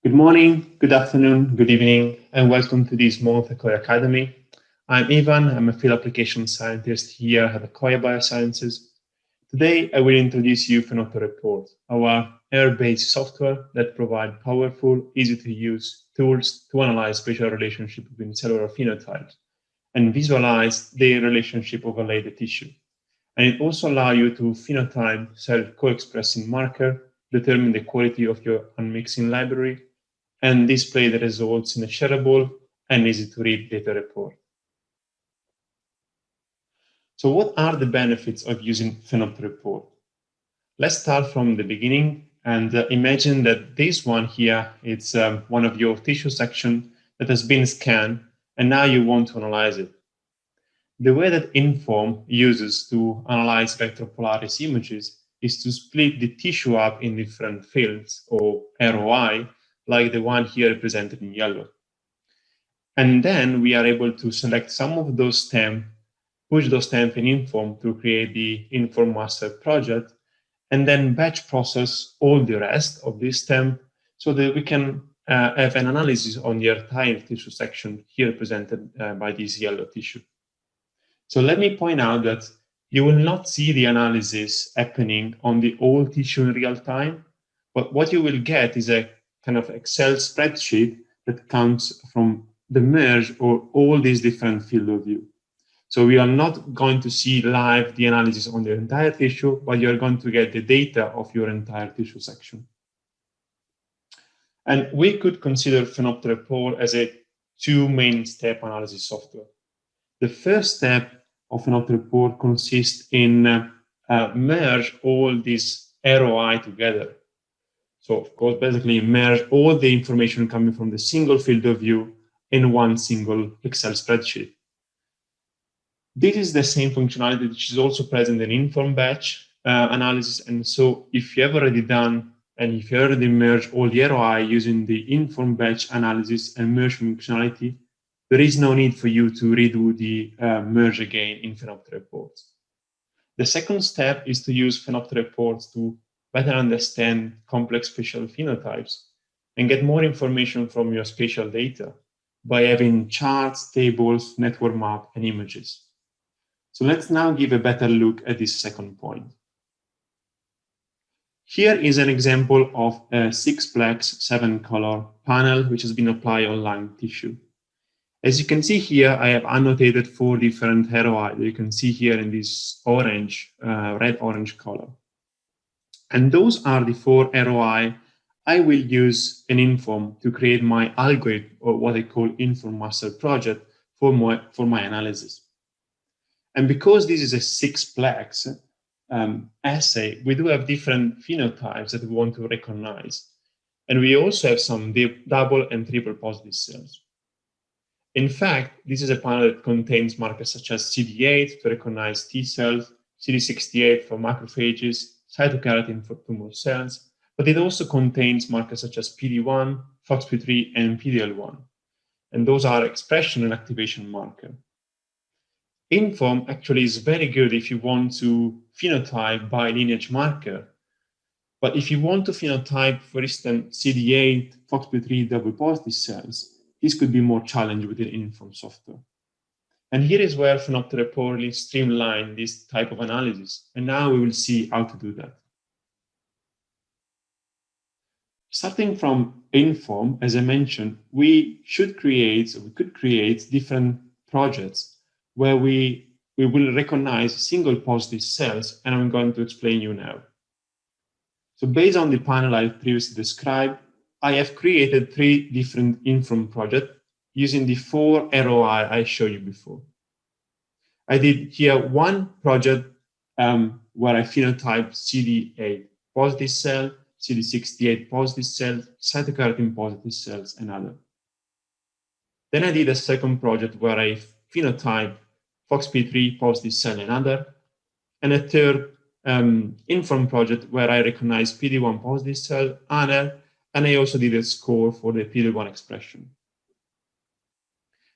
Good morning, good afternoon, good evening, and welcome to this month at Koya Academy. I'm Ivan, I'm a field application scientist here at Koya Biosciences. Today, I will introduce you PhenoptrReports, our R-based software that provides powerful, easy-to-use tools to analyze spatial relationship between cellular phenotypes and visualize their relationship overlay the tissue. And it also allows you to phenotype cell co-expressing marker, determine the quality of your unmixing library, and display the results in a shareable and easy-to-read data report. So what are the benefits of using PhenoptrReport? Let's start from the beginning and imagine that this one here, it's one of your tissue section that has been scanned, and now you want to analyze it. The way that Inform uses to analyze electropolaris images is to split the tissue up in different fields, or ROI, like the one here represented in yellow. And then we are able to select some of those stems, push those stems in Inform to create the Inform master project, and then batch process all the rest of this stem so that we can have an analysis on the entire tissue section here represented by this yellow tissue. So let me point out that you will not see the analysis happening on the whole tissue in real time, but what you will get is a kind of Excel spreadsheet that comes from the merge of all these different field of view. So we are not going to see live the analysis on the entire tissue, but you're going to get the data of your entire tissue section. And we could consider PhenoptrReport as a two main step analysis software. The first step of PhenoptrReport consists in merge all these ROI together. So of course, basically merge all the information coming from the single field of view in one single Excel spreadsheet. This is the same functionality which is also present in Inform batch analysis. And so if you have already done, and if you already merged all the ROI using the Inform batch analysis and merge functionality, there is no need for you to redo the merge again in PhenoptrReports. The second step is to use PhenoptrReports to better understand complex spatial phenotypes and get more information from your spatial data by having charts, tables, network map, and images. So let's now give a better look at this second point. Here is an example of a 6-plex 7-color panel which has been applied on lung tissue. As you can see here, I have annotated 4 different ROI that you can see here in this orange, red-orange color. And those are the 4 ROI I will use in Inform to create my algorithm, or what I call Inform master project, for my analysis. And because this is a 6-plex assay, we do have different phenotypes that we want to recognize. And we also have some double and triple positive cells. In fact, this is a panel that contains markers such as CD8 to recognize T cells, CD68 for macrophages, cytokeratin for tumor cells, but it also contains markers such as PD1, FOXP3, and PDL1. And those are expression and activation markers. Inform actually is very good if you want to phenotype by lineage marker. But if you want to phenotype, for instance, CD8, FOXP3 double positive cells, this could be more challenging with the Inform software. And here is where PhenoptrReport really streamline this type of analysis. And now we will see how to do that. Starting from Inform, as I mentioned, we could create different projects where we will recognize single positive cells, and I'm going to explain you now. So based on the panel I previously described, I have created 3 different Inform projects using the 4 ROI I showed you before. I did here one project where I phenotyped CD8 positive cell, CD68 positive cells, cytokeratin positive cells, and other. Then I did a second project where I phenotyped FOXP3 positive cell and other, and a third Inform project where I recognized PD1 positive cell, other, and I also did a score for the PD1 expression.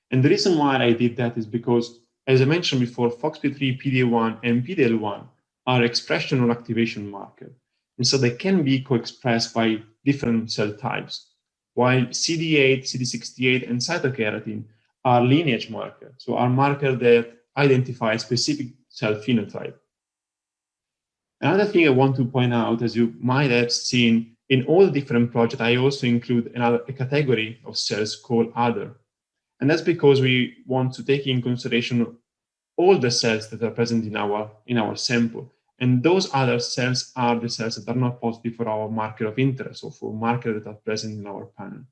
And the reason why I did that is because, as I mentioned before, FOXP3, PD1, and PDL1 are expression or activation markers. And so they can be co-expressed by different cell types. while CD8, CD68, and cytokeratin are lineage markers, so are markers that identify a specific cell phenotype. Another thing I want to point out, as you might have seen in all the different projects, I also include a category of cells called other. And that's because we want to take in consideration all the cells that are present in our sample. And those other cells are the cells that are not positive for our marker of interest or for markers that are present in our panel.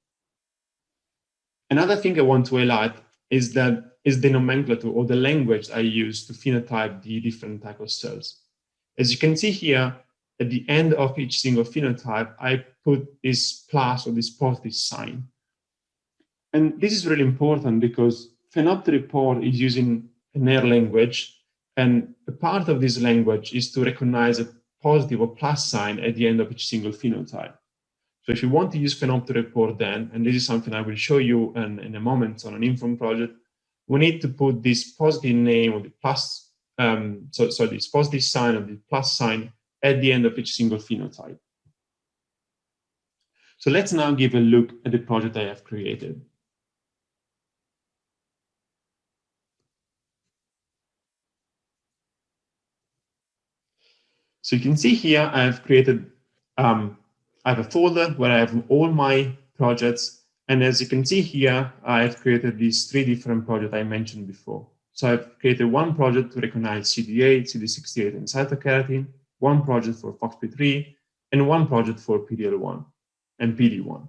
Another thing I want to highlight is the nomenclature or the language I use to phenotype the different types of cells. As you can see here, at the end of each single phenotype, I put this plus or this positive sign. And this is really important because PhenoptrReport is using an R language, and a part of this language is to recognize a positive or plus sign at the end of each single phenotype. So if you want to use PhenoptrReport then, and this is something I will show you in a moment on an Inform project, we need to put this positive name or the plus, this positive sign or the plus sign at the end of each single phenotype. So let's now give a look at the project I have created. So you can see here I have created, I have a folder where I have all my projects. And as you can see here, I have created these 3 different projects I mentioned before. So I've created one project to recognize CD8, CD68, and cytokeratin, one project for FOXP3, and one project for PDL1 and PD1.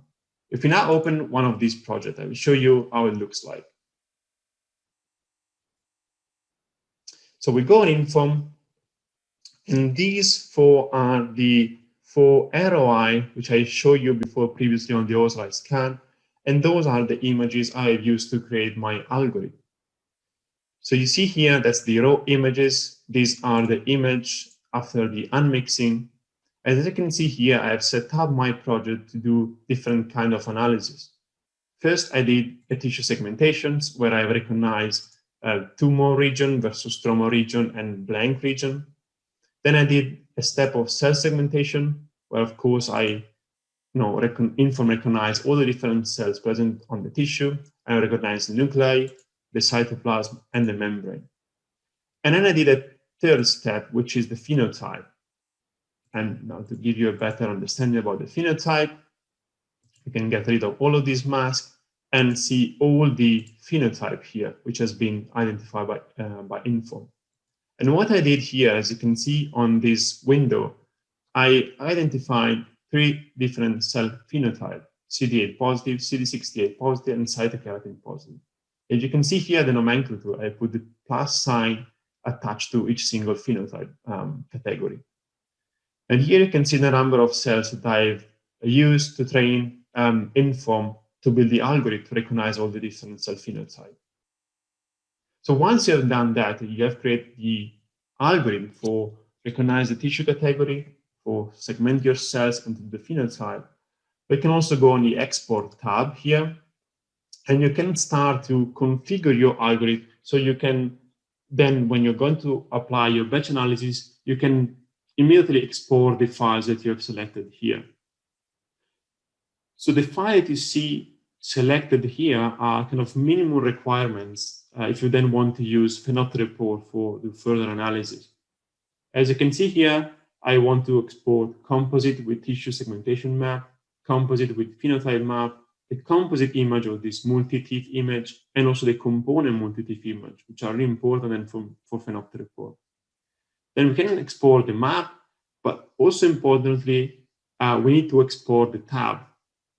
If we now open one of these projects, I will show you how it looks like. So we go on Inform, and these 4 are the 4 ROI, which I showed you before previously on the overlaid scan, and those are the images I have used to create my algorithm. So you see here, that's the raw images. These are the image after the unmixing. As you can see here, I have set up my project to do different kind of analysis. First, I did a tissue segmentations where I recognized tumor region versus stroma region and blank region. Then I did a step of cell segmentation, where of course I recognize all the different cells present on the tissue. I recognize the nuclei, the cytoplasm, and the membrane. And then I did a third step, which is the phenotype. And now to give you a better understanding about the phenotype, you can get rid of all of these masks and see all the phenotype here, which has been identified by Inform. And what I did here, as you can see on this window, I identified 3 different cell phenotypes: CD8 positive, CD68 positive, and cytokeratin positive. As you can see here, the nomenclature, I put the plus sign attached to each single phenotype category. And here you can see the number of cells that I've used to train Inform to build the algorithm to recognize all the different cell phenotypes. So once you have done that, you have created the algorithm for recognize the tissue category, for segment your cells into the phenotype. We can also go on the export tab here, and you can start to configure your algorithm so you can then, when you're going to apply your batch analysis, you can immediately export the files that you have selected here. So the file that you see selected here are kind of minimum requirements if you then want to use PhenoptrReport for the further analysis. As you can see here, I want to export composite with tissue segmentation map, composite with phenotype map, the composite image of this multi-TIFF image, and also the component multi-TIFF image, which are really important and for PhenoptrReport. Then we can export the map, but also importantly, we need to export the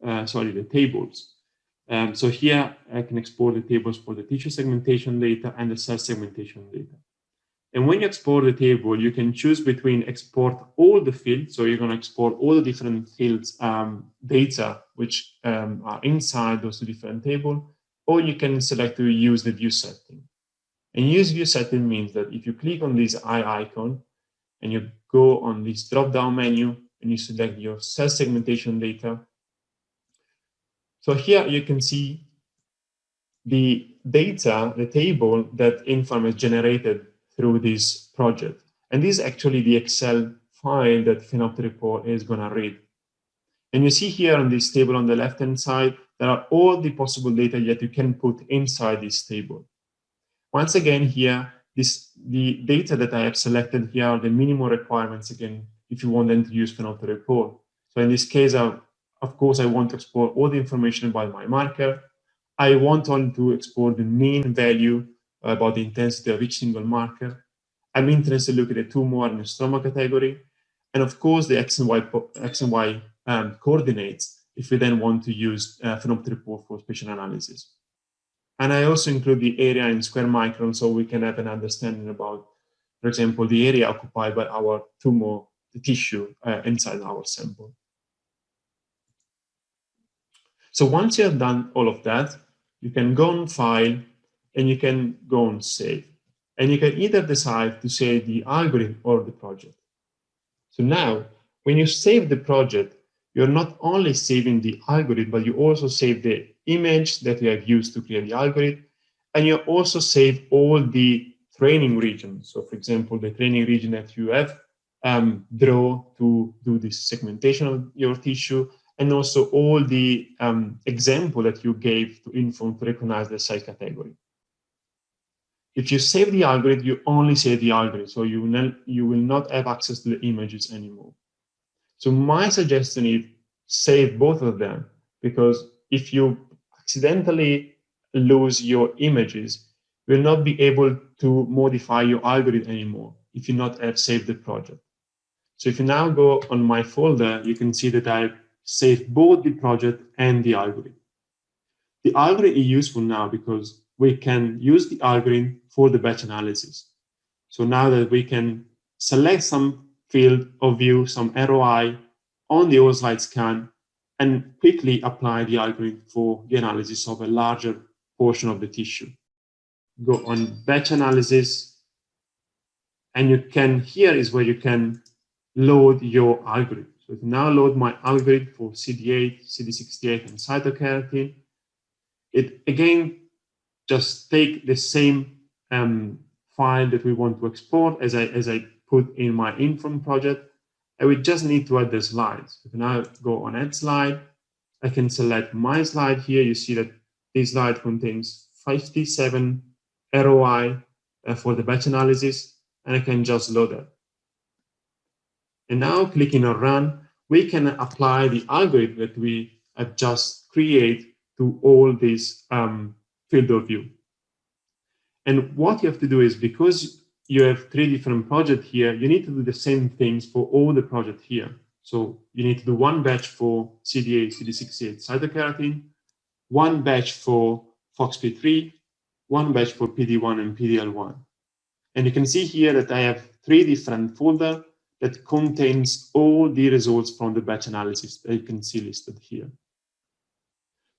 the tables. So here I can export the tables for the tissue segmentation data and the cell segmentation data. And when you export the table, you can choose between export all the fields. So you're going to export all the different fields data which are inside those 2 different tables, or you can select to use the view setting. And use view setting means that if you click on this eye icon and you go on this drop-down menu and you select your cell segmentation data, so here you can see the data, the table that Inform has generated through this project. And this is actually the Excel file that PhenoptrReport is going to read. And you see here on this table on the left-hand side, there are all the possible data that you can put inside this table. Once again here, the data that I have selected here are the minimum requirements, again, if you want them to use PhenoptrReport. So in this case, of course, I want to export all the information about my marker. I want only to export the mean value about the intensity of each single marker. I'm interested to look at the tumor and the stroma category. And of course, the X and Y coordinates, if we then want to use PhenoptrReport for spatial analysis. And I also include the area in square microns so we can have an understanding about, for example, the area occupied by our tumor, the tissue inside our sample. So once you have done all of that, you can go on File and you can go on Save. And you can either decide to save the algorithm or the project. So now, when you save the project, you're not only saving the algorithm, but you also save the image that you have used to create the algorithm, and you also save all the training regions. So for example, the training region that you have draw to do this segmentation of your tissue, and also all the example that you gave to Inform to recognize the cell category. If you save the algorithm, you only save the algorithm, so you will not have access to the images anymore. So my suggestion is save both of them, because if you accidentally lose your images, you will not be able to modify your algorithm anymore if you not have saved the project. So if you now go on my folder, you can see that I've saved both the project and the algorithm. The algorithm is useful now because we can use the algorithm for the batch analysis. So now that we can select some field of view, some ROI on the whole slide scan, and quickly apply the algorithm for the analysis of a larger portion of the tissue. Go on batch analysis, and you can, here is where you can load your algorithm. So if you now load my algorithm for CD8, CD68, and cytokeratin, it again just take the same file that we want to export as I put in my Inform project. I would just need to add the slides. If I now go on Add Slide, I can select my slide here. You see that this slide contains 57 ROI for the batch analysis, and I can just load it. And now clicking on Run, we can apply the algorithm that we have just created to all these field of view. And what you have to do is, because you have 3 different projects here, you need to do the same things for all the projects here. So you need to do one batch for CD8, CD68, cytokeratin, one batch for FOXP3, one batch for PD1 and PDL1. And you can see here that I have 3 different folders that contains all the results from the batch analysis that you can see listed here.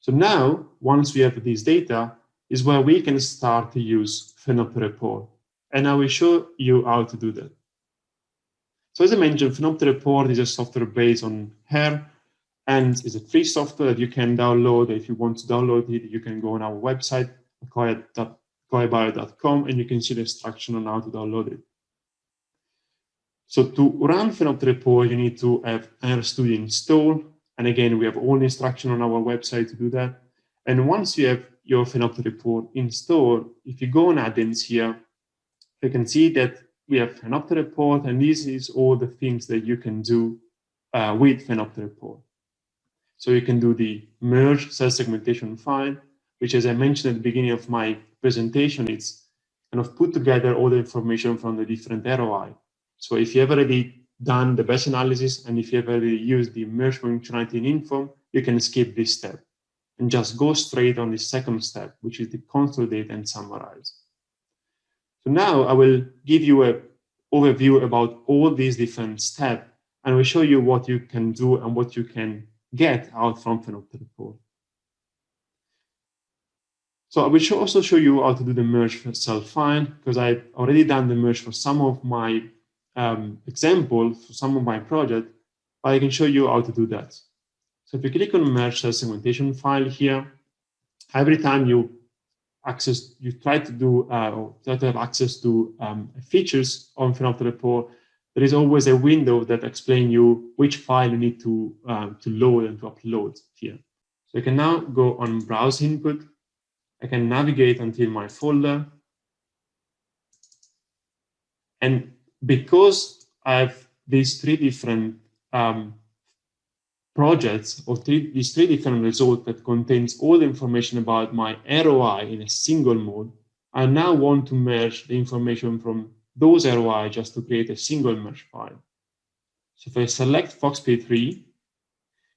So now, once we have this data, is where we can start to use PhenoptrReport. And I will show you how to do that. So as I mentioned, PhenoptrReport is a software based on R, and is a free software that you can download. If you want to download it, you can go on our website, akoya.com, and you can see the instruction on how to download it. So to run PhenoptrReport, you need to have RStudio installed. And again, we have all the instruction on our website to do that. And once you have your PhenoptrReport installed, if you go on add-ins here, you can see that we have PhenoptrReport, and this is all the things that you can do with PhenoptrReport. So you can do the merge cell segmentation file, which, as I mentioned at the beginning of my presentation, it's kind of put together all the information from the different ROI. So if you have already done the batch analysis, and if you have already used the merge functionality in Inform, you can skip this step and just go straight on the second step, which is the consolidate and summarize. So now I will give you an overview about all these different steps, and I will show you what you can do and what you can get out from PhenoptrReport. So I will also show you how to do the merge for cell find, because I've already done the merge for some of my examples, for some of my projects, but I can show you how to do that. So if you click on merge cell segmentation file here, every time you try to do or try to have access to features on PhenoptrReport, there is always a window that explains you which file you need to load and to upload here. So I can now go on browse input. I can navigate until my folder. And because I have these three different projects or these three different results that contains all the information about my ROI in a single mode, I now want to merge the information from those ROI just to create a single merge file. So if I select FoxP3,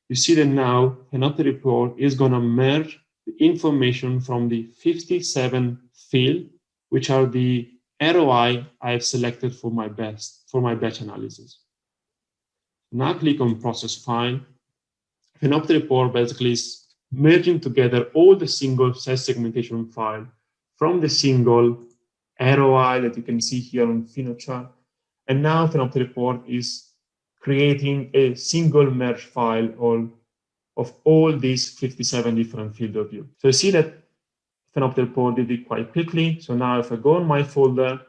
you see that now PhenoptrReport is going to merge the information from the 57 fields, which are the ROI I've selected for my batch analysis. Now click on Process File. PhenoptrReport basically is merging together all the single cell segmentation file from the single ROI that you can see here on Phenochart. And now PhenoptrReport is creating a single merge file of all these 57 different field of view. So you see that PhenoptrReport did it quite quickly. So now if I go on my folder,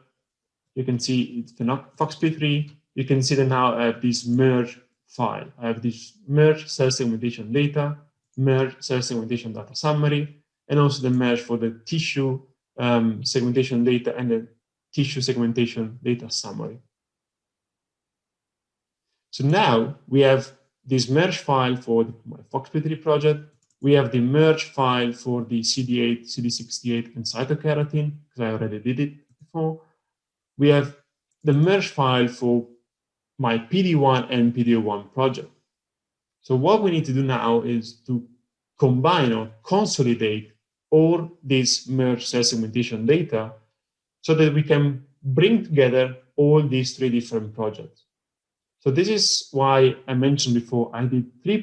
you can see it's FoxP3. You can see that now I have this merge file. I have this merge cell segmentation data, merge cell segmentation data summary, and also the merge for the tissue segmentation data and the tissue segmentation data summary. So now we have this merge file for my FoxP3 project. We have the merge file for the CD8, CD68, and cytokeratin, because I already did it before. We have the merge file for my PD1 and PD1 project. So what we need to do now is to combine or consolidate all this merge cell segmentation data so that we can bring together all these three different projects. So this is why I mentioned before, I did three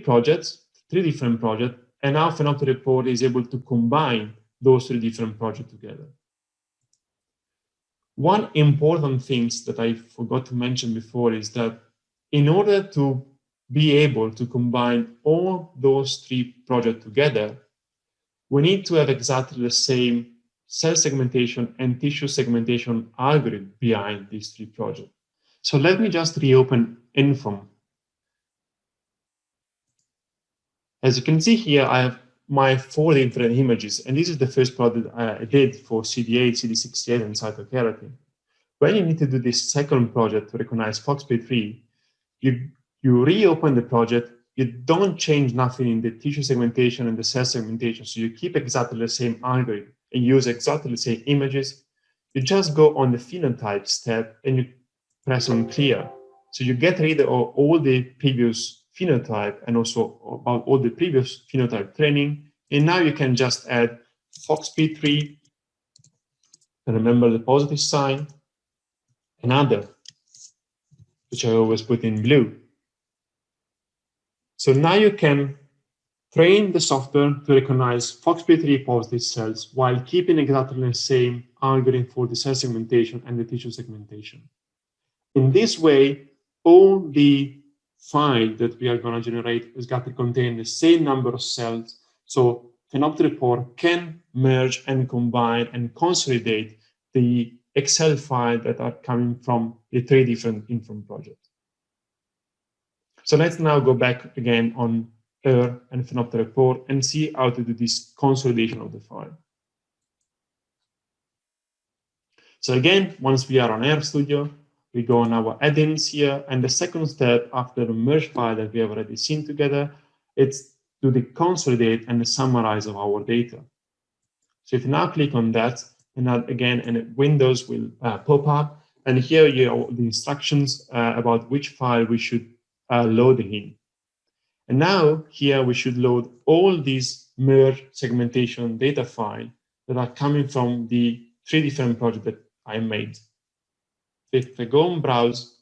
different projects, and now PhenoptrReport is able to combine those three different projects together. One important thing that I forgot to mention before is that in order to be able to combine all those three projects together, we need to have exactly the same cell segmentation and tissue segmentation algorithm behind these three projects. So let me just reopen Inform. As you can see here, I have my 4 different images, and this is the first project I did for CD8, CD68, and cytokeratin. When you need to do this second project to recognize FoxP3, you reopen the project, you don't change nothing in the tissue segmentation and the cell segmentation, so you keep exactly the same algorithm and use exactly the same images. You just go on the phenotypes tab and you press on clear. So you get rid of all the previous phenotype and also about all the previous phenotype training. And now you can just add FoxP3, and remember the positive sign, another, which I always put in blue. So now you can train the software to recognize FoxP3 positive cells while keeping exactly the same algorithm for the cell segmentation and the tissue segmentation. In this way, all the file that we are going to generate is going to contain the same number of cells. So PhenoptrReport can merge and combine and consolidate the Excel files that are coming from the 3 different Inform projects. So let's now go back again on R and PhenoptrReport and see how to do this consolidation of the file. So again, once we are on RStudio, we go on our add-ins here, and the second step after the merge file that we have already seen together, it's to the consolidate and the summarize of our data. So if you now click on that, and now again, and Windows will pop up, and here you have the instructions about which file we should load in. And now here we should load all these merge segmentation data files that are coming from the 3 different projects that I made. If I go and browse,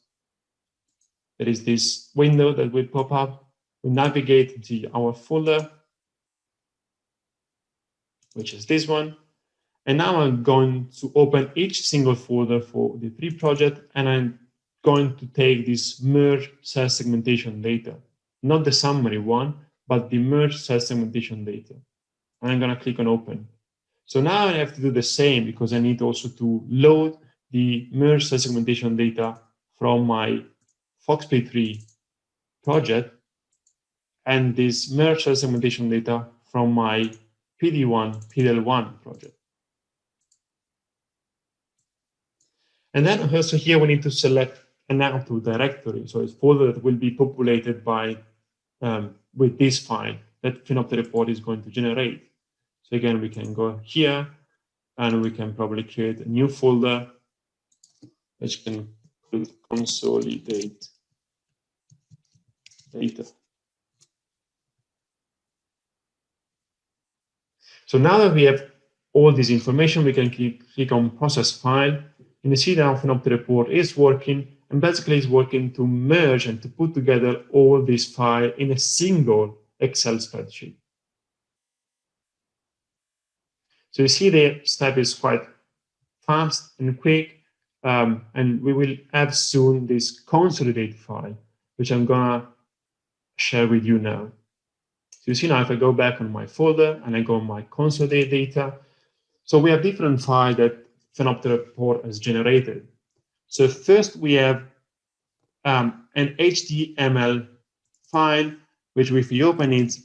there is this window that will pop up. We navigate to our folder, which is this one. And now I'm going to open each single folder for the 3 projects, and I'm going to take this merge cell segmentation data, not the summary one, but the merge cell segmentation data. And I'm going to click on open. So now I have to do the same because I need also to load the merge cell segmentation data from my FOXP3 project and this merge cell segmentation data from my PD1, PDL1 project. And then also here we need to select an active directory. So it's folder that will be populated by with this file that PhenoptrReport is going to generate. So again, we can go here and we can probably create a new folder which can include Consolidate Data. So now that we have all this information, we can click on Process File, and you see that PhenoptrReport is working, and basically it's working to merge and to put together all this file in a single Excel spreadsheet. So you see the step is quite fast and quick, and we will have soon this Consolidate file, which I'm gonna share with you now. So you see now if I go back on my folder and I go on my Consolidate Data, so we have different files that PhenoptrReport has generated. So first we have an HTML file, which if you open it,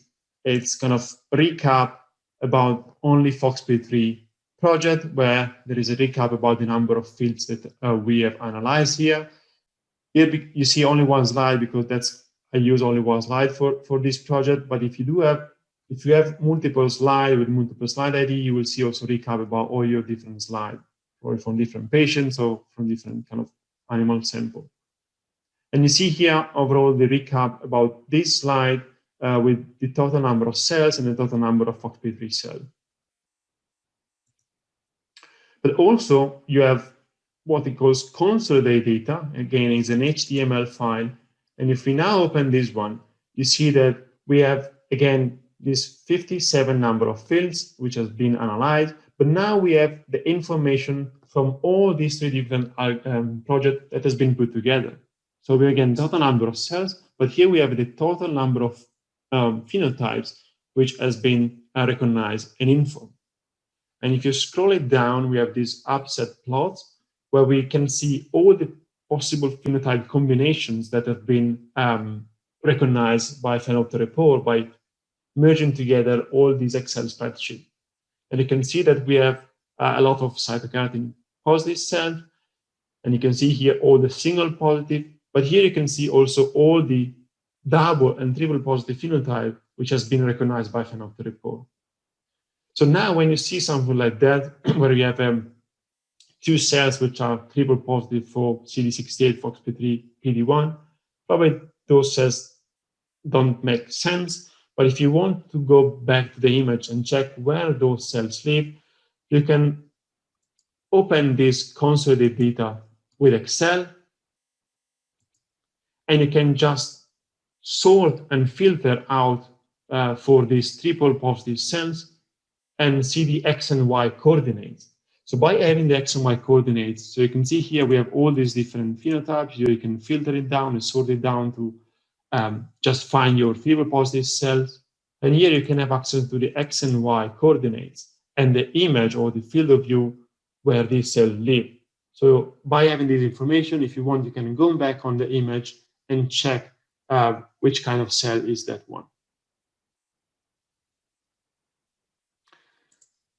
it's kind of recap about only FOXP3 project, where there is a recap about the number of fields that we have analyzed here. Here you see only one slide because I use only one slide for this project. But if you have multiple slides with multiple slide ID, you will see also recap about all your different slides, or from different patients or from different kind of animal sample. And you see here overall the recap about this slide with the total number of cells and the total number of FOXP3 cells. But also you have what it calls Consolidate Data. Again, it's an HTML file. And if we now open this one, you see that we have, again, this 57 number of fields, which has been analyzed. But now we have the information from all these three different projects that has been put together. So we again, total number of cells, but here we have the total number of phenotypes, which has been recognized and informed. And if you scroll it down, we have these upset plots where we can see all the possible phenotype combinations that have been recognized by PhenoptrReport by merging together all these Excel spreadsheets. And you can see that we have a lot of cytokeratin positive cells, and you can see here all the single positive, but here you can see also all the double and triple positive phenotype, which has been recognized by PhenoptrReport. So now when you see something like that, where you have two cells which are triple positive for CD68, FOXP3, PD1, probably those cells don't make sense. But if you want to go back to the image and check where those cells live, you can open this Consolidate Data with Excel, and you can just sort and filter out for these triple positive cells and see the X and Y coordinates. So by having the X and Y coordinates, so you can see here we have all these different phenotypes. Here you can filter it down and sort it down to just find your triple positive cells. And here you can have access to the X and Y coordinates and the image or the field of view where these cells live. So by having this information, if you want, you can go back on the image and check which kind of cell is that one.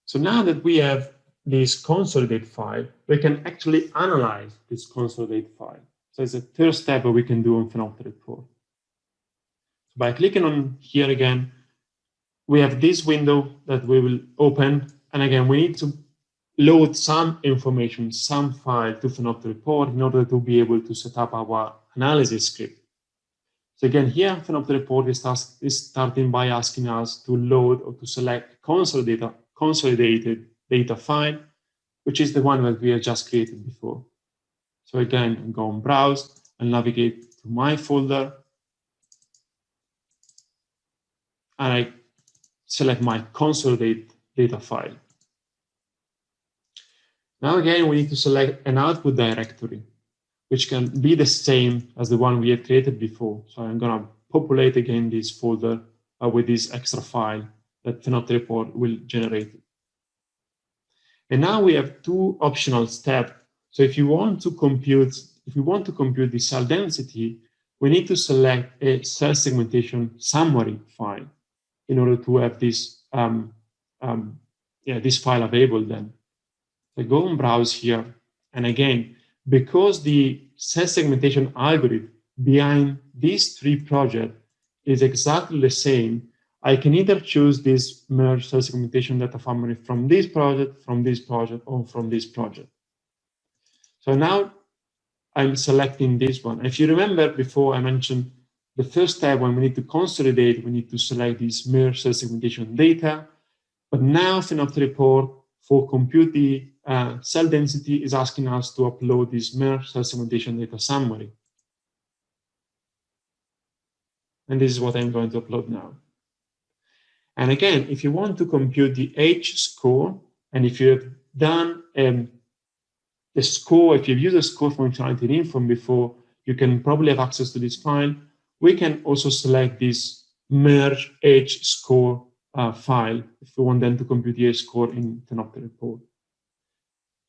So now that we have this Consolidate file, we can actually analyze this Consolidate file. So it's a third step that we can do on PhenoptrReport. So by clicking on here again, we have this window that we will open. And again, we need to load some information, some file to PhenoptrReport in order to be able to set up our analysis script. So again, here PhenoptrReport is starting by asking us to load or to select consolidated data file, which is the one that we have just created before. So again, go on Browse and navigate to my folder, and I select my Consolidate Data file. Now again, we need to select an output directory, which can be the same as the one we had created before. So I'm going to populate again this folder with this extra file that PhenoptrReport will generate. And now we have two optional steps. So if you want to compute if we want to compute the cell density, we need to select a cell segmentation summary file in order to have this, this file available then. So go and browse here. And again, because the cell segmentation algorithm behind these three projects is exactly the same, I can either choose this merge cell segmentation data family from this project, or from this project. So now I'm selecting this one. If you remember before, I mentioned the first step when we need to consolidate, we need to select this merge cell segmentation data. But now PhenoptrReport, for compute the cell density, is asking us to upload this merge cell segmentation data summary. And this is what I'm going to upload now. And again, if you want to compute the H-score, and if you have done the score, if you've used the score functionality in Inform before, you can probably have access to this file. We can also select this merge H-score file if we want them to compute the H-score in PhenoptrReport.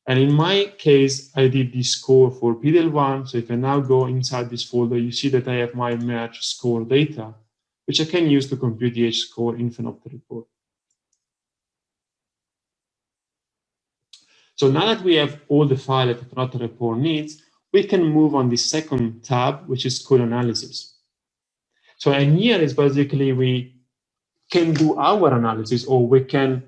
And in my case, I did the score for PDL1. So if I now go inside this folder, you see that I have my merge score data, which I can use to compute the H-score in PhenoptrReport. So now that we have all the files that the PhenoptrReport needs, we can move on the second tab, which is code analysis. So in here is basically we can do our analysis, or we can,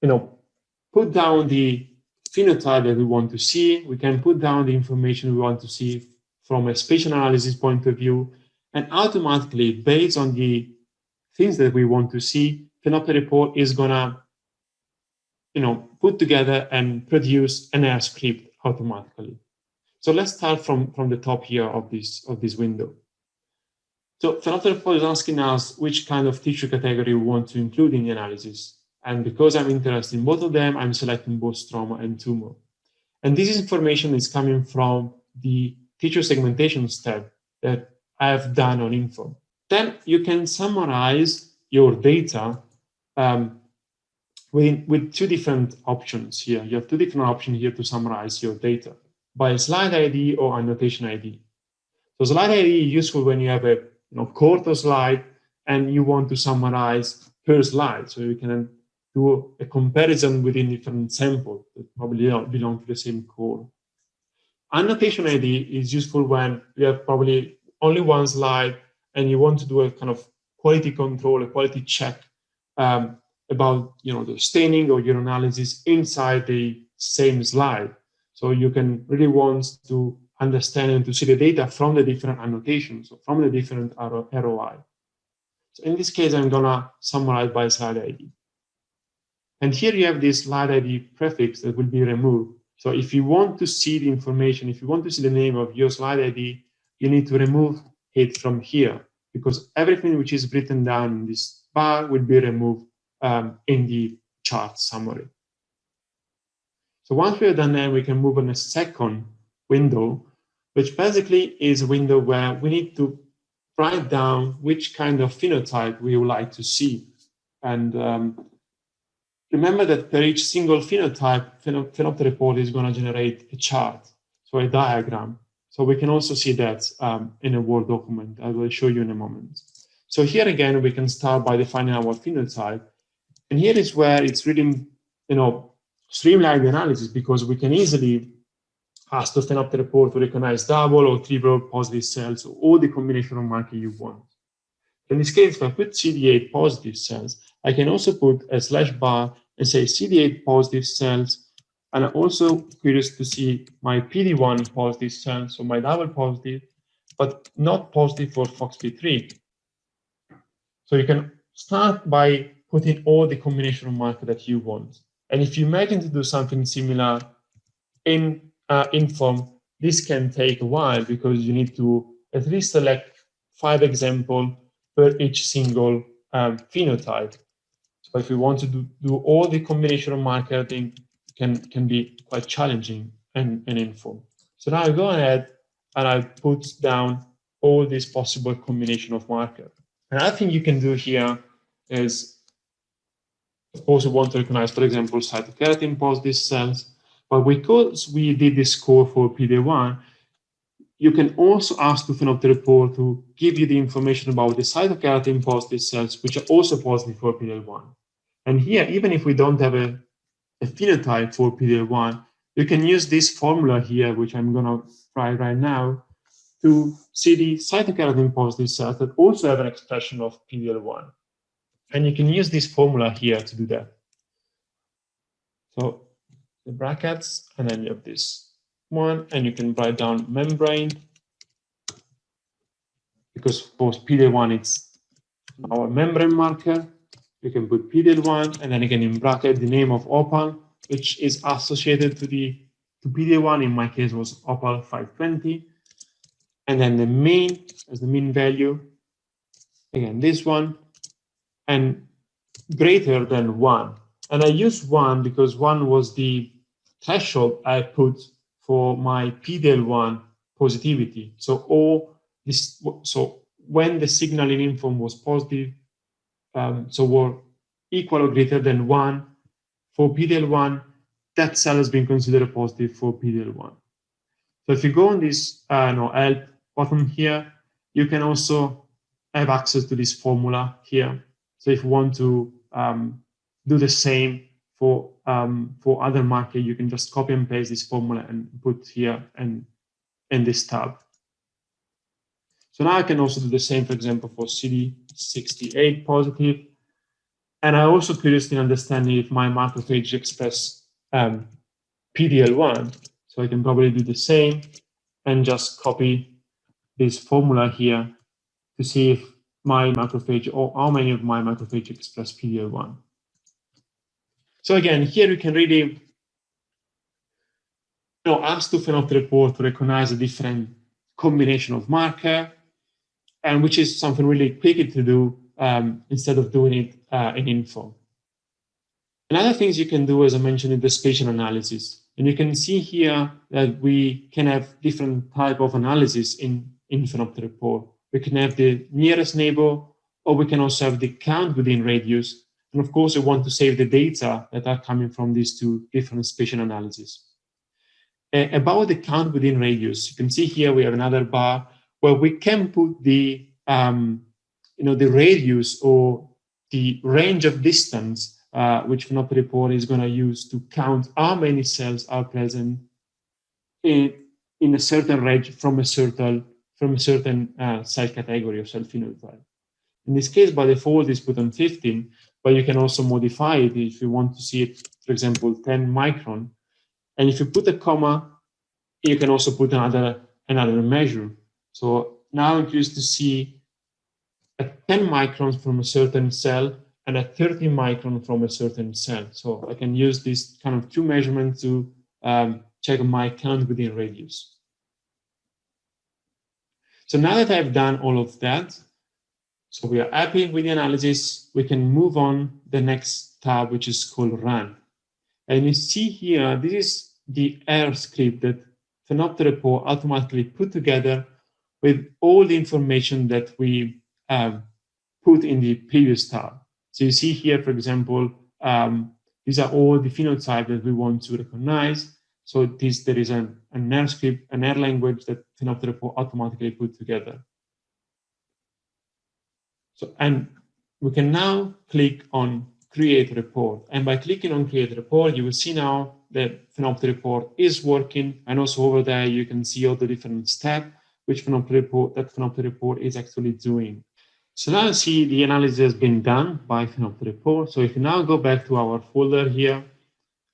put down the phenotype that we want to see. We can put down the information we want to see from a spatial analysis point of view, and automatically, based on the things that we want to see, PhenoptrReport is gonna, put together and produce an R script automatically. So let's start from the top here of this window. So PhenoptrReport is asking us which kind of tissue category we want to include in the analysis. And because I'm interested in both of them, I'm selecting both stroma and tumor. And this information is coming from the tissue segmentation step that I have done on Inform. Then you can summarize your data with two different options here. You have two different options here to summarize your data, by slide ID or annotation ID. So slide ID is useful when you have a quarter slide and you want to summarize per slide. So you can do a comparison within different samples that probably don't belong to the same core. Annotation ID is useful when you have probably only one slide and you want to do a kind of quality control, a quality check about the staining or your analysis inside the same slide. So you can really want to understand and to see the data from the different annotations, or from the different ROI. So in this case, I'm gonna summarize by slide ID. And here you have this slide ID prefix that will be removed. So if you want to see the information, if you want to see the name of your slide ID, you need to remove it from here, because everything which is written down in this bar will be removed in the chart summary. So once we are done there, we can move on a second window, which basically is a window where we need to write down which kind of phenotype we would like to see. And remember that per each single phenotype, PhenoptrReport is going to generate a chart, so a diagram. So we can also see that in a Word document. I will show you in a moment. So here again, we can start by defining our phenotype. And here is where it's really, streamline the analysis, because we can easily ask the PhenoptrReport to recognize double or triple positive cells, or all the combination of markers you want. In this case, if I put CD8 positive cells, I can also put a slash bar and say CD8 positive cells. And I'm also curious to see my PD1 positive cells, so my double positive, but not positive for FOXP3. So you can start by putting all the combination of markers that you want. And if you imagine to do something similar in Inform, this can take a while, because you need to at least select 5 examples per each single phenotype. So if you want to do all the combination of markers, I think can be quite challenging in Inform. So now I go ahead and I put down all these possible combination of markers. Another thing you can do here is, of course, we want to recognize, for example, cytokeratin positive cells. But because we did this score for PD1, you can also ask the PhenoptrReport to give you the information about the cytokeratin positive cells, which are also positive for PD-L1. And here, even if we don't have a phenotype for PD-L1, you can use this formula here, which I'm going to try right now, to see the cytokeratin positive cells that also have an expression of PD-L1. And you can use this formula here to do that. So the brackets, and then you have this one, and you can write down membrane, because for PD-L1 it's our membrane marker. You can put PD-L1, and then again in bracket the name of opal, which is associated to PD-L1. In my case was opal 520, and then the mean as the mean value. Again this one, and greater than 1. And I use 1 because 1 was the threshold I put for my PD-L1 positivity. So when the signal in info was positive, so were equal or greater than 1 for PD-L1, that cell has been considered positive for PD-L1. So if you go on this help button here, you can also have access to this formula here. So if you want to do the same for other marker, you can just copy and paste this formula and put here and in this tab. So now I can also do the same, for example, for CD68 positive. And I'm also curious in understanding if my macrophage express PD-L1. So I can probably do the same and just copy this formula here to see if my macrophage, or how many of my macrophage express PD-L1. So again, here you can really ask the PhenoptrReport to recognize a different combination of marker, and which is something really quick to do instead of doing it in info. Another things you can do, as I mentioned, is the spatial analysis. And you can see here that we can have different type of analysis in PhenoptrReport. We can have the nearest neighbor, or we can also have the count within radius. And of course, we want to save the data that are coming from these two different spatial analyses. About the count within radius, you can see here we have another bar where we can put the the radius or the range of distance which PhenoptrReport is going to use to count how many cells are present in a certain range from a certain cell category or cell phenotype. In this case, by default, it's put on 15, but you can also modify it if you want to see it, for example, 10 micron. And if you put a comma, you can also put another measure. So now I'm curious to see at 10 microns from a certain cell and at 30 microns from a certain cell. So I can use this kind of two measurements to check my count within radius. So now that I've done all of that, so we are happy with the analysis, we can move on the next tab, which is called Run. And you see here, this is the R script that PhenoptrReport automatically put together with all the information that we put in the previous tab. So you see here, for example, these are all the phenotypes that we want to recognize. So there is an R script, an R language that PhenoptrReport automatically put together. So, and we can now click on Create Report. And by clicking on Create Report, you will see now that PhenoptrReport is working. And also over there, you can see all the different steps which PhenoptrReport is actually doing. So now you see the analysis has been done by PhenoptrReport. So if you now go back to our folder here,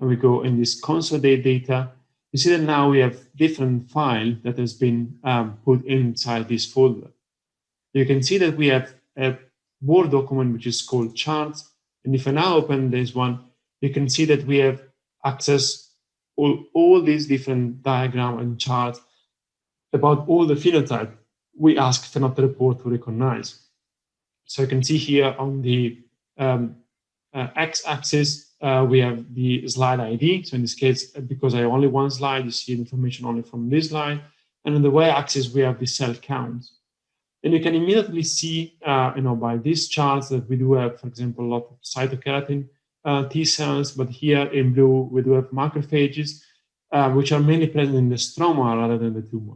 and we go in this Consolidate Data, you see that now we have different files that has been put inside this folder. You can see that we have a Word document which is called charts. And if I now open this one, you can see that we have access all these different diagrams and charts about all the phenotype we ask PhenoptrReport to recognize. So you can see here on the x-axis, we have the slide ID. So in this case, because I have only one slide, you see information only from this slide. And on the y-axis, we have the cell count. And you can immediately see, by these charts that we do have, for example, a lot of cytokeratin T cells, but here in blue, we do have macrophages, which are mainly present in the stroma rather than the tumor.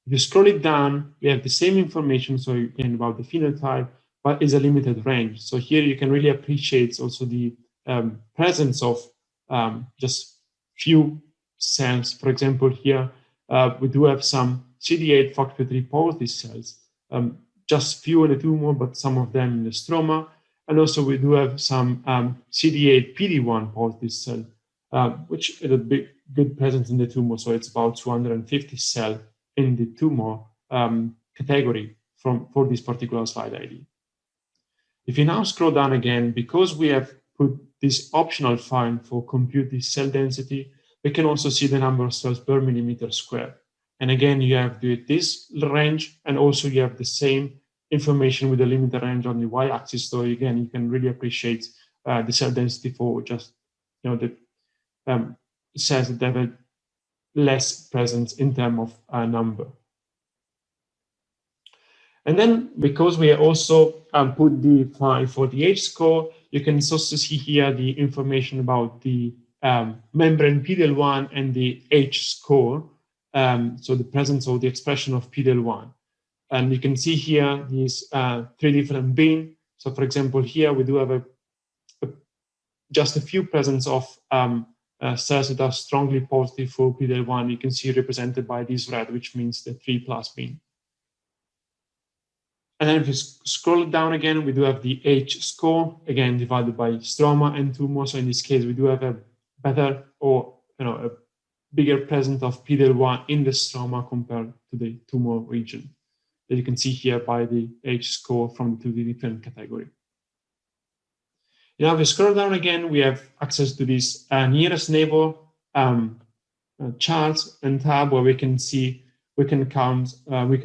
If you scroll it down, we have the same information, so again about the phenotype, but is a limited range. So here you can really appreciate also the presence of just few cells. For example, here we do have some CD8 FOXP3 positive cells, just few in the tumor, but some of them in the stroma. And also we do have some CD8 PD1 positive cell, which is a good presence in the tumor. So it's about 250 cells in the tumor category for this particular slide ID. If you now scroll down again, because we have put this optional find for compute this cell density, we can also see the number of cells per millimeter square. And again, you have this range, and also you have the same information with the limited range on the y-axis. So again, you can really appreciate the cell density for just the cells that have less presence in terms of number. And then, because we also put the file for the H-score, you can also see here the information about the membrane PDL1 and the H-score, so the presence or the expression of PDL1. And you can see here these three different bins. So, for example, here we do have just a few presence of cells that are strongly positive for PDL1. You can see represented by this red, which means the 3+ bin. And then if you scroll down again, we do have the H-score, again, divided by stroma and tumor. So in this case, we do have a better or a bigger presence of PDL1 in the stroma compared to the tumor region, that you can see here by the H-score from the two different categories. Now, if you scroll down again, we have access to this nearest neighbor charts and tab where we can see, we can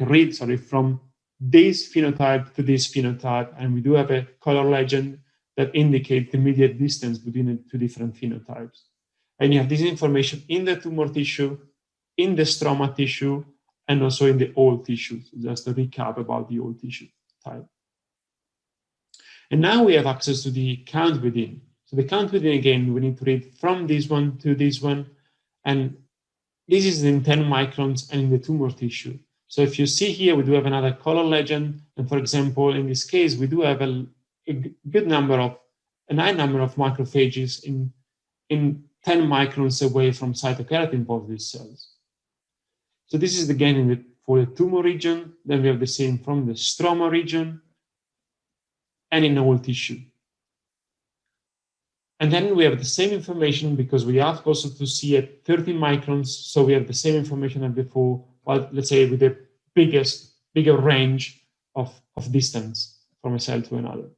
read, from this phenotype to this phenotype, and we do have a color legend that indicates the immediate distance between the two different phenotypes. And you have this information in the tumor tissue, in the stroma tissue, and also in the old tissue. So just a recap about the old tissue type. And now we have access to the count within. So the count within, again, we need to read from this one to this one. And this is in 10 microns and in the tumor tissue. So if you see here, we do have another color legend. And for example, in this case, we do have a good number of, a high number of macrophages in 10 microns away from cytokeratin positive cells. So this is again for the tumor region. Then we have the same from the stroma region and in all tissue. And then we have the same information because we ask also to see at 30 microns. So we have the same information as before, but let's say with the bigger range of distance from a cell to another.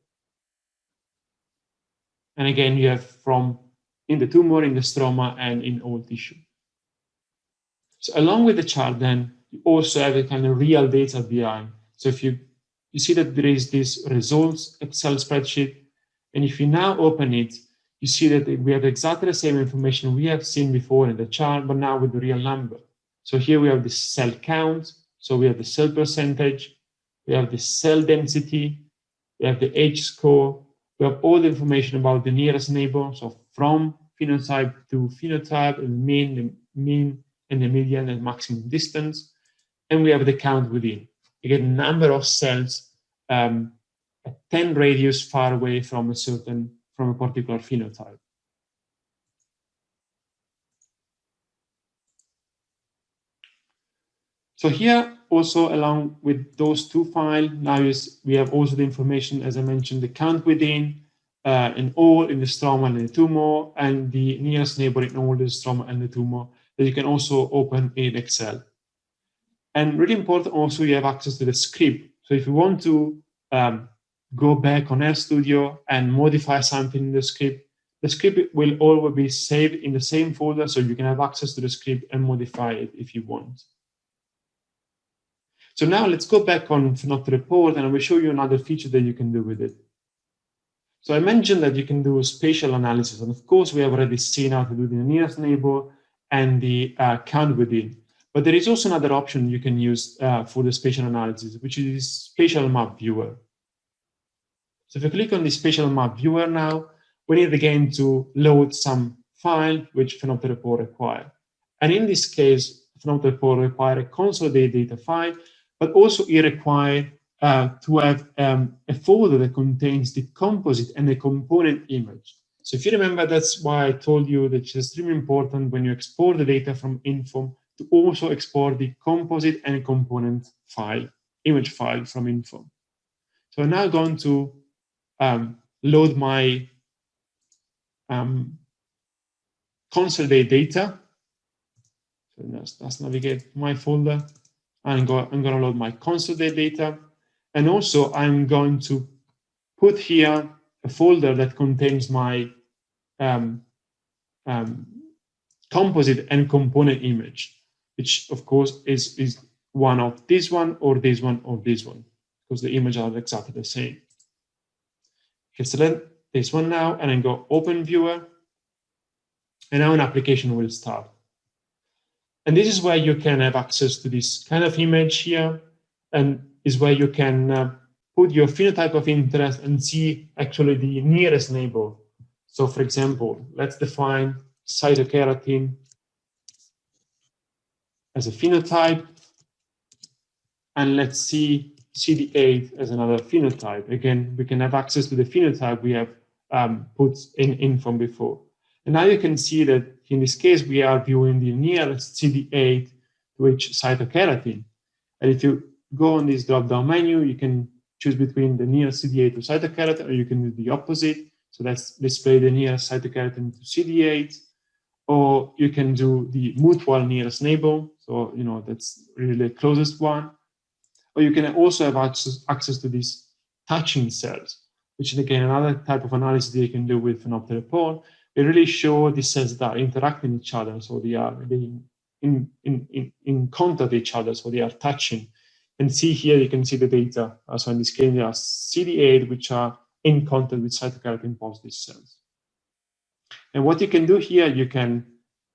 And again, you have from in the tumor, in the stroma, and in all tissue. So along with the chart, then you also have a kind of real data behind. So if you see that there is this results Excel spreadsheet, and if you now open it, you see that we have exactly the same information we have seen before in the chart, but now with the real number. So here we have the cell count, so we have the cell percentage, we have the cell density, we have the H-score, we have all the information about the nearest neighbor, so from phenotype to phenotype, and the mean and the median and maximum distance, and we have the count within. You get a number of cells at 10 radius far away from a particular phenotype. So here also along with those two files, now we have also the information, as I mentioned, the count within in all in the stroma and the tumor, and the nearest neighbor in all the stroma and the tumor that you can also open in Excel. And really important also, you have access to the script. So if you want to go back on RStudio and modify something in the script will always be saved in the same folder, so you can have access to the script and modify it if you want. So now let's go back on PhenoptrReport, and I will show you another feature that you can do with it. So I mentioned that you can do spatial analysis, and of course we have already seen how to do the nearest neighbor and the count within. But there is also another option you can use for the spatial analysis, which is Spatial Map Viewer. So if you click on the Spatial Map Viewer now, we need again to load some file which PhenoptrReport requires. And in this case, Filament Report require a consolidated data file, but also it required to have a folder that contains the composite and the component image. So if you remember, that's why I told you that it's extremely important when you export the data from Info to also export the composite and component file, image file from Info. So I'm now going to load my Consolidate Data. So let's navigate my folder. I'm going to load my Consolidate Data. And also I'm going to put here a folder that contains my composite and component image, which of course is one of this one or this one or this one, because the images are exactly the same. Okay, select this one now and then go Open Viewer. And now an application will start. And this is where you can have access to this kind of image here, and is where you can put your phenotype of interest and see actually the nearest neighbor. So for example, let's define cytokeratin as a phenotype, and let's see CD8 as another phenotype. Again, we can have access to the phenotype we have put in from before. And now you can see that in this case, we are viewing the nearest CD8 to each cytokeratin. And if you go on this drop-down menu, you can choose between the nearest CD8 to cytokeratin, or you can do the opposite. So let's display the nearest cytokeratin to CD8, or you can do the mutual nearest neighbor. So, you know, that's really the closest one. Or you can also have access to these touching cells, which is again another type of analysis that you can do with PhenoptrReport. They really show the cells that are interacting with each other, so they are in contact with each other, so they are touching. And see here, you can see the data. So in this case, there are CD8 which are in contact with cytokeratin positive cells. And what you can do here, you can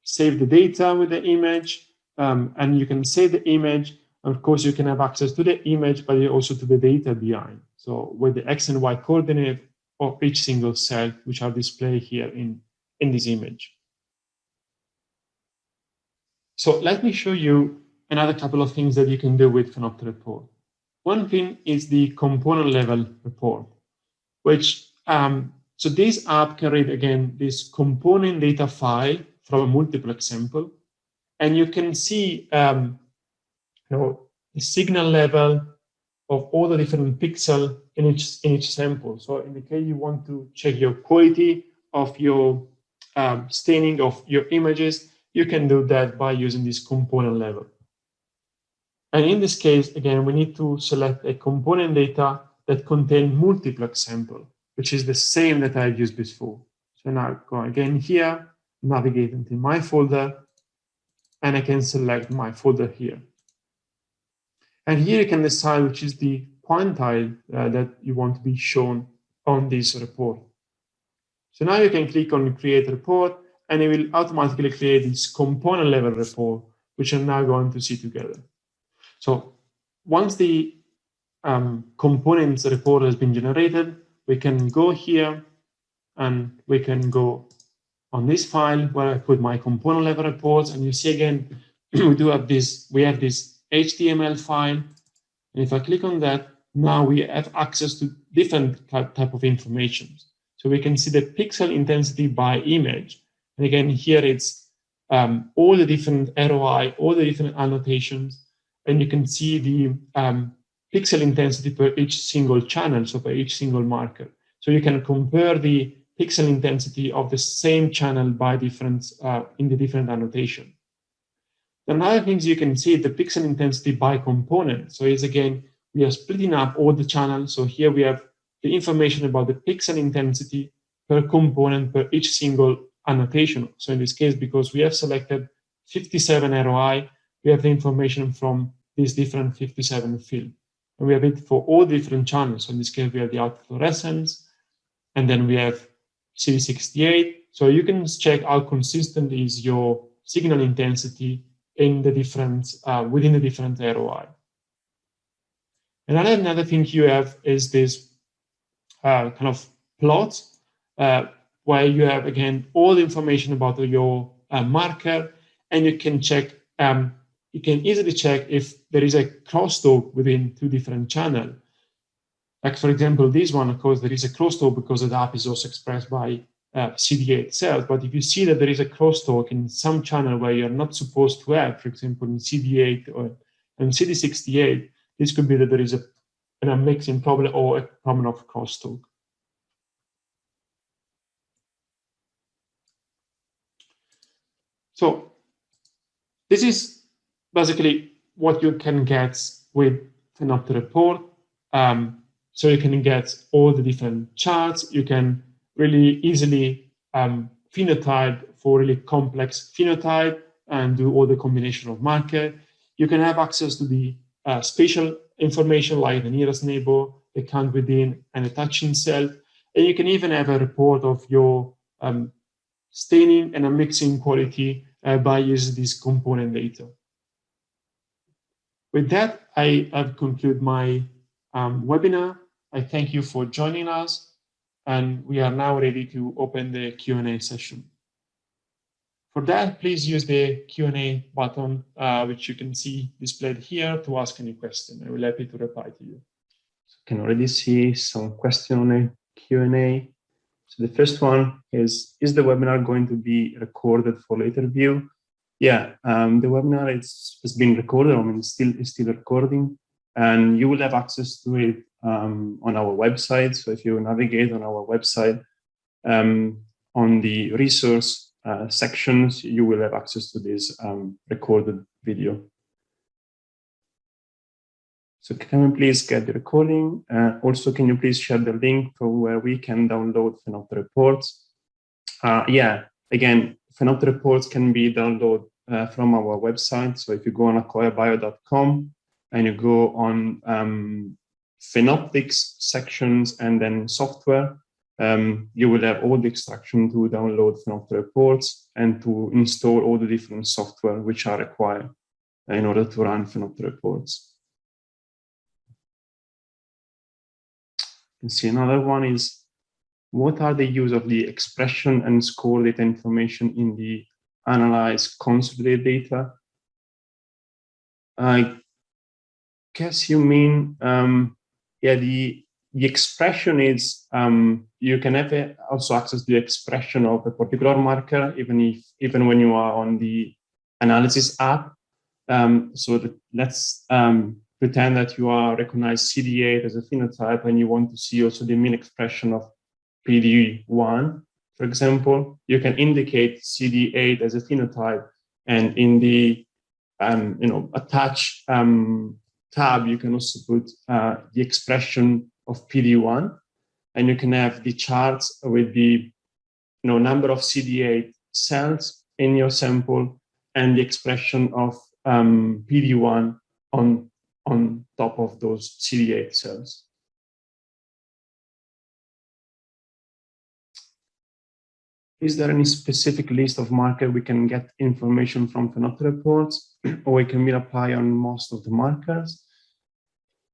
save the data with the image, and you can save the image. Of course, you can have access to the image, but also to the data behind. So with the X and Y coordinate of each single cell, which are displayed here in this image. So let me show you another couple of things that you can do with PhenoptrReport. One thing is the component level report, which, so this app can read, again, this component data file from a multiplex sample, and you can see the signal level of all the different pixels in each sample. So in the case you want to check your quality of your staining of your images, you can do that by using this component level. And in this case, again, we need to select a component data that contains multiplex sample, which is the same that I've used before. So now go again here, navigate into my folder, and I can select my folder here. And here you can decide which is the quantile that you want to be shown on this report. So now you can click on Create Report, and it will automatically create this component level report, which I'm now going to see together. So once the components report has been generated, we can go here and we can go on this file where I put my component level reports, and you see again, we have this HTML file. And if I click on that, now we have access to different type of information. So we can see the pixel intensity by image. And again, here it's all the different ROI, all the different annotations, and you can see the pixel intensity per each single channel, so per each single marker. So you can compare the pixel intensity of the same channel by different in the different annotation. Another things you can see the pixel intensity by component. So it's again, we are splitting up all the channels. So here we have the information about the pixel intensity per component per each single annotation. So in this case, because we have selected 57 ROI, we have the information from these different 57 fields. And we have it for all different channels. So in this case, we have the autofluorescence, and then we have CD68. So you can check how consistent is your signal intensity in the different within the different ROI. And another thing you have is this kind of plot where you have again all the information about your marker, and you can check you can easily check if there is a crosstalk within two different channels. Like for example, this one, of course, there is a crosstalk because the DAP is also expressed by CD8 cells. But if you see that there is a crosstalk in some channel where you're not supposed to have, for example, in CD8 or in CD68, this could be that there is an unmixing problem or a problem of crosstalk. So this is basically what you can get with PhenoptrReport. So you can get all the different charts. You can really easily phenotype for really complex phenotype and do all the combination of marker. You can have access to the spatial information like the nearest neighbor, the count within, and the touching cell. And you can even have a report of your staining and unmixing quality by using this component data. With that, I have concluded my webinar. I thank you for joining us, and we are now ready to open the Q&A session. For that, please use the Q&A button, which you can see displayed here, to ask any question. I will be happy to reply to you. So I can already see some question on the Q&A. So the first one is the webinar going to be recorded for later view? Yeah, the webinar has been recorded. I mean, it's still recording, and you will have access to it on our website. So if you navigate on our website, on the resource sections, you will have access to this recorded video. So can we please get the recording? Also, can you please share the link for where we can download PhenoptrReports? Yeah, again, PhenoptrReports can be downloaded from our website. So if you go on acquirebio.com and you go on Phenoptics sections and then software, you will have all the instruction to download PhenoptrReports and to install all the different software which are required in order to run PhenoptrReports. You can see another one is, what are the use of the expression and score data information in the analyze consolidate data? I guess you mean, yeah, the expression is, you can have also access to the expression of a particular marker, even when you are on the analysis app. So let's pretend that you are recognized CD8 as a phenotype and you want to see also the mean expression of PD1, for example. You can indicate CD8 as a phenotype, and in the attach tab, you can also put the expression of PD1, and you can have the charts with the number of CD8 cells in your sample and the expression of PD1 on top of those CD8 cells. Is there any specific list of markers we can get information from PhenoptrReports, or it can be applied on most of the markers?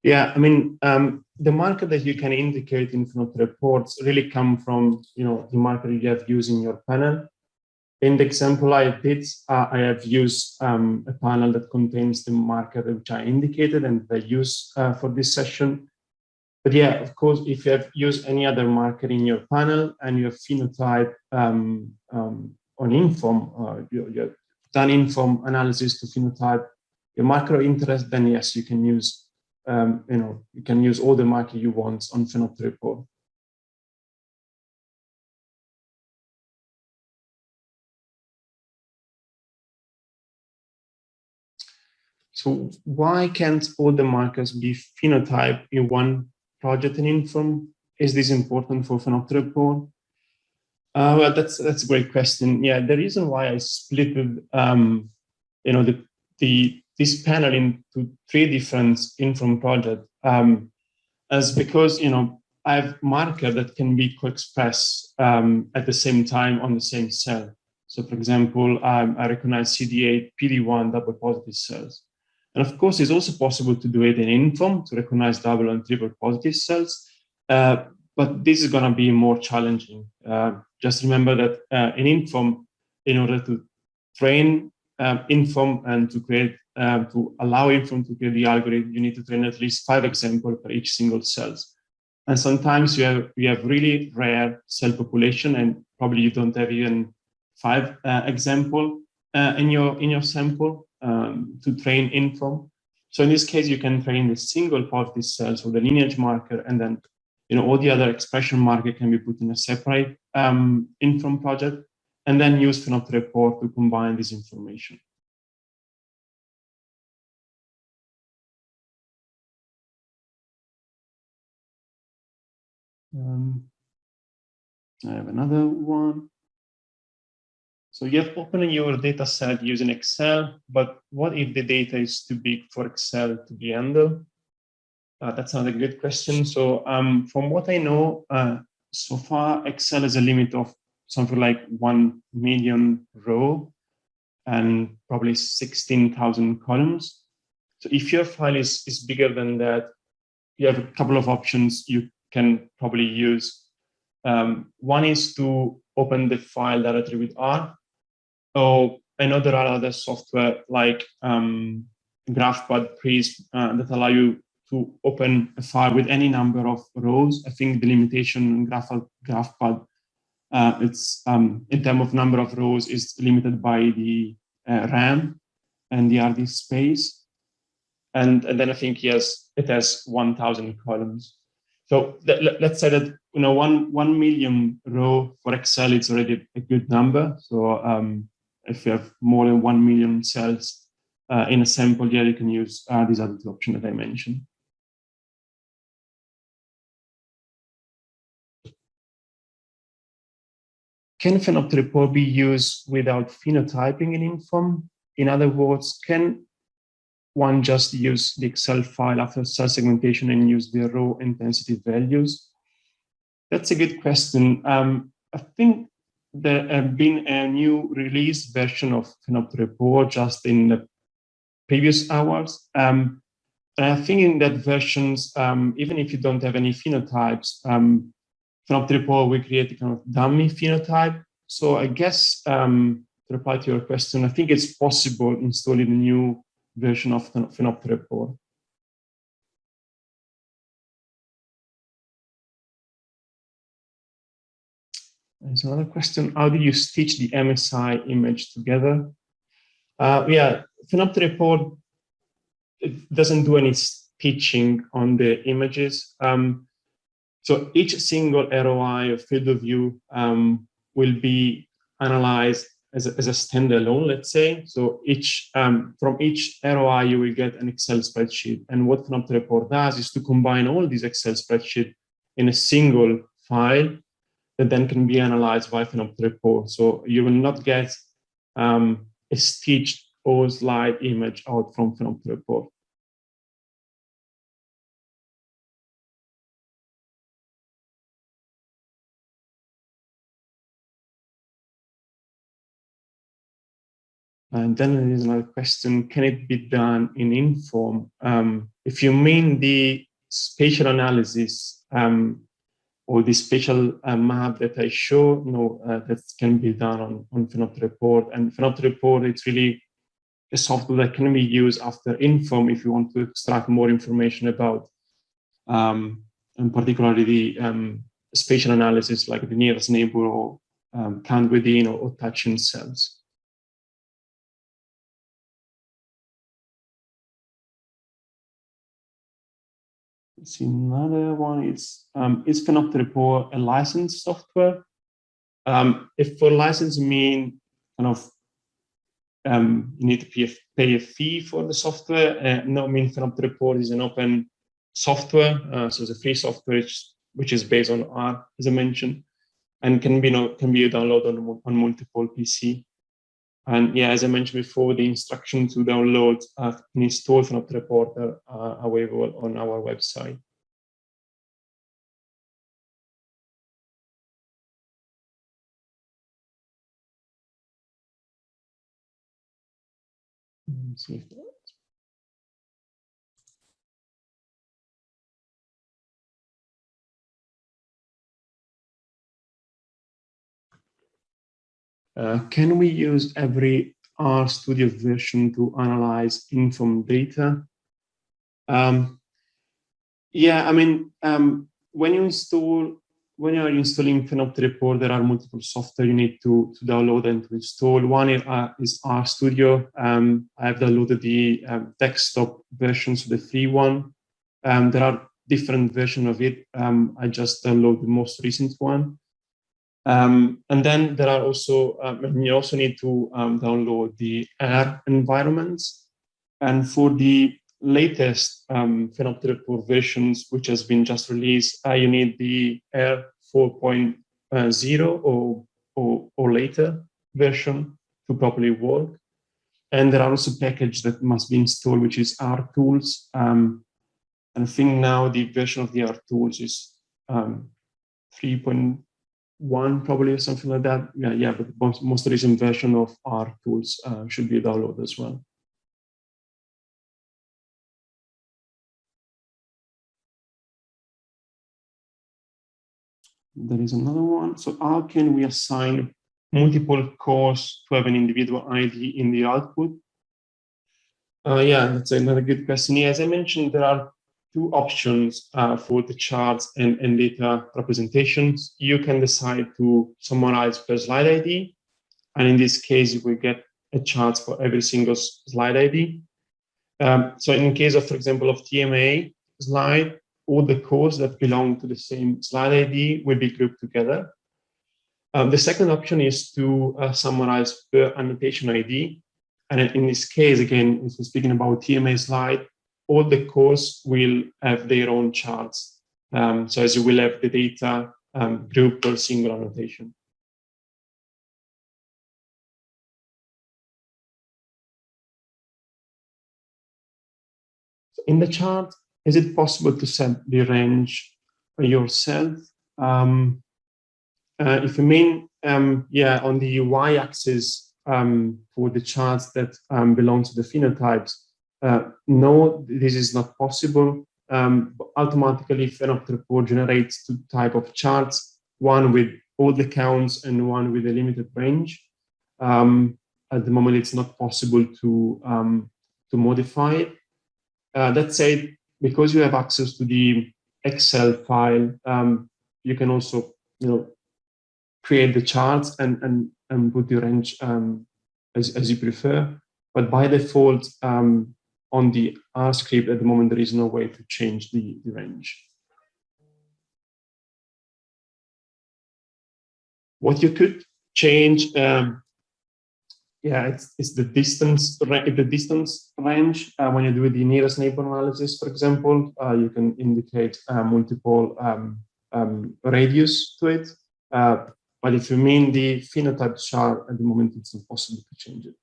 Yeah, I mean, the marker that you can indicate in PhenoptrReports really come from the marker you have used in your panel. In the example I did, I have used a panel that contains the marker which I indicated and I use for this session. But yeah, of course, if you have used any other marker in your panel and you have phenotype on inform, you have done inform analysis to phenotype your marker of interest, then yes, you can use you can use all the marker you want on PhenoptrReport. So why can't all the markers be phenotyped in one project in Inform? Is this important for PhenoptrReport? Well, that's a great question. Yeah, the reason why I split this panel into 3 different Inform projects is because I have marker that can be co-expressed at the same time on the same cell. So, for example, I recognize CD8, PD1 double positive cells. And of course, it's also possible to do it in Inform to recognize double and triple positive cells. But this is going to be more challenging. Just remember that in Inform, in order to train Inform and to create to allow Inform to create the algorithm, you need to train at least 5 examples per each single cells. And sometimes you have really rare cell population, and probably you don't have even 5 example in your sample to train Inform. So in this case, you can train the single positive cells or the lineage marker, and then all the other expression marker can be put in a separate Inform project, and then use PhenoptrReport to combine this information. I have another one. So you have opened your data set using Excel, but what if the data is too big for Excel to be handled? That's another good question. So from what I know, so far, Excel has a limit of something like 1 million row and probably 16,000 columns. So if your file is bigger than that, you have a couple of options you can probably use. One is to open the file directly with R. So I know there are other software like GraphPad, Prism that allow you to open a file with any number of rows. I think the limitation in GraphPad, it's in terms of number of rows, is limited by the RAM and the hard disk space. And then I think it has 1,000 columns. So let's say that 1 million row for Excel, it's already a good number. So if you have more than 1 million cells in a sample, yeah, you can use these other two options that I mentioned. Can PhenoptrReport be used without phenotyping in Inform? In other words, can one just use the Excel file after cell segmentation and use the row intensity values? That's a good question. I think there have been a new release version of PhenoptrReport just in the previous hours. And I think in that versions, even if you don't have any phenotypes, PhenoptrReport will create a kind of dummy phenotype. So I guess to reply to your question, I think it's possible installing a new version of PhenoptrReport. There's another question. How do you stitch the MSI image together? Yeah, PhenoptrReport, it doesn't do any stitching on the images. So each single ROI or field of view will be analyzed as a standalone, let's say. So from each ROI, you will get an Excel spreadsheet. And what PhenoptrReport does is to combine all these Excel spreadsheets in a single file that then can be analyzed by PhenoptrReport. So you will not get a stitched or slide image out from PhenoptrReport. And then there is another question, can it be done in Inform? If you mean the spatial analysis or the spatial map that I show, no, that can be done on PhenoptrReport. And PhenoptrReport, it's really a software that can be used after Inform if you want to extract more information about, and particularly the spatial analysis, like the nearest neighbor or count within or touching cells. Let's see, another one is PhenoptrReport a licensed software? If for license mean kind of you need to pay a fee for the software, no, I mean PhenoptrReport is an open software, so it's a free software which is based on R, as I mentioned, and can be downloaded on multiple PC. And yeah, as I mentioned before, the instructions to download and install PhenoptrReport are available on our website. Let's see if can we use every RStudio version to analyze informed data. Yeah, I mean, when you are installing PhenoptrReport, there are multiple software you need to download and to install. One is RStudio. I have downloaded the desktop version, so the free one. There are different versions of it. I just downloaded the most recent one. And then there are also, you also need to download the R environments. And for the latest PhenoptrReport versions, which has been just released, you need the R 4.0 or later version to properly work. And there are also packages that must be installed, which is RTools. And I think now the version of the RTools is 3.1 probably, or something like that. Yeah, but the most recent version of RTools should be downloaded as well. There is another one. So how can we assign multiple cores to have an individual ID in the output? Yeah, that's another good question. Yeah, as I mentioned, there are two options for the charts and data representations. You can decide to summarize per slide ID. And in this case, you will get a chart for every single slide ID. So in case of, for example, of TMA slide, all the codes that belong to the same slide ID will be grouped together. The second option is to summarize per annotation ID. And in this case, again, if we're speaking about TMA slide, all the codes will have their own charts. So as you will have the data grouped per single annotation. So in the chart, is it possible to set the range yourself? If you mean, yeah, on the y-axis for the charts that belong to the phenotypes, no, this is not possible. Automatically, PhenoptrReport generates two types of charts, one with all the counts and one with a limited range. At the moment, it's not possible to modify it. That said, because you have access to the Excel file, you can also, create the charts and put the range as you prefer. But by default, on the R script at the moment, there is no way to change the range. What you could change, yeah, it's the distance range. When you do the nearest neighbor analysis, for example, you can indicate multiple radius to it. But if you mean the phenotype chart, at the moment, it's impossible to change it.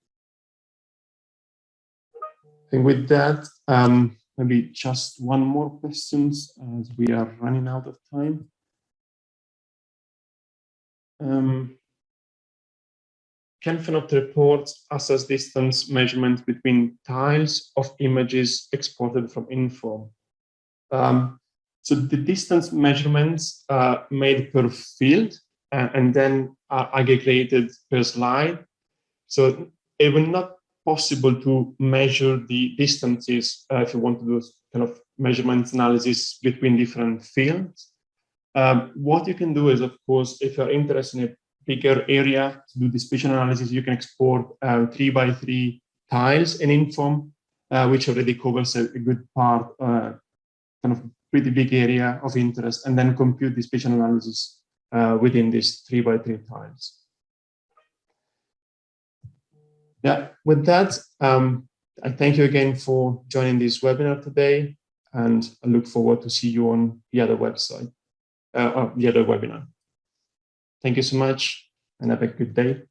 I think with that, maybe just one more question as we are running out of time. Can PhenoptrReports assess distance measurements between tiles of images exported from Inform? So the distance measurements are made per field and then are aggregated per slide. So it will not possible to measure the distances if you want to do kind of measurement analysis between different fields. What you can do is, of course, if you're interested in a bigger area to do the spatial analysis, you can export 3x3 tiles in Inform, which already covers a good part, kind of pretty big area of interest, and then compute the spatial analysis within these 3x3 tiles. Yeah, with that, I thank you again for joining this webinar today, and I look forward to see you on the other website, the other webinar. Thank you so much, and have a good day.